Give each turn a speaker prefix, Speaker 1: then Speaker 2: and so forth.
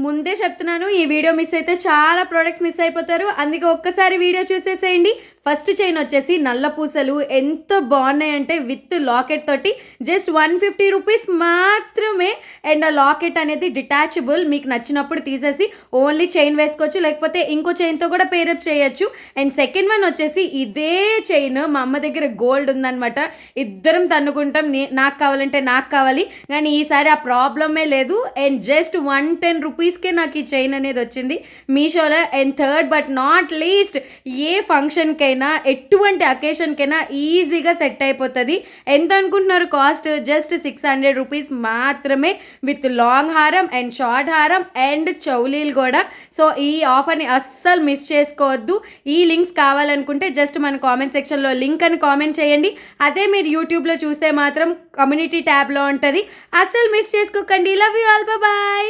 Speaker 1: ముందే చెప్తున్నాను, ఈ వీడియో మిస్ అయితే చాలా ప్రొడక్ట్స్ మిస్ అయిపోతారు. అందుకే ఒక్కసారి వీడియో చూసేసేయండి. ఫస్ట్ చైన్ వచ్చేసి నల్ల పూసలు ఎంత బాగున్నాయంటే విత్ లాకెట్ తోటి జస్ట్ 150 రూపీస్ మాత్రమే. అండ్ ఆ లాకెట్ అనేది డిటాచబుల్, మీకు నచ్చినప్పుడు తీసేసి ఓన్లీ చైన్ వేసుకోవచ్చు, లేకపోతే ఇంకో చైన్తో కూడా పేరప్ చేయొచ్చు. అండ్ సెకండ్ వన్ వచ్చేసి ఇదే చైన్ మా అమ్మ దగ్గర గోల్డ్ ఉందనమాట. ఇద్దరం తన్నుకుంటాం, నాకు కావాలంటే నాకు కావాలి, కానీ ఈసారి ఆ ప్రాబ్లమే లేదు. అండ్ జస్ట్ 110 రూపీస్కే నాకు ఈ చైన్ అనేది వచ్చింది మీషోలో. And third but not least, ఏ ఫంక్షన్కైనా ఎటువంటి అకేషన్కైనా ఈజీగా సెట్ అయిపోతుంది. ఎంత అనుకుంటున్నారు కాస్ట్? జస్ట్ 600 రూపీస్ మాత్రమే విత్ లాంగ్ హారం అండ్ షార్ట్ హారం అండ్ చౌలీలు కూడా. సో ఈ ఆఫర్ని అస్సలు మిస్ చేసుకోవద్దు. ఈ లింక్స్ కావాలనుకుంటే జస్ట్ మన కామెంట్ సెక్షన్లో లింక్ అని కామెంట్ చేయండి. అదే మీరు యూట్యూబ్లో చూస్తే మాత్రం కమ్యూనిటీ ట్యాబ్లో ఉంటుంది, అస్సలు మిస్ చేసుకోకండి. Love you all, bye.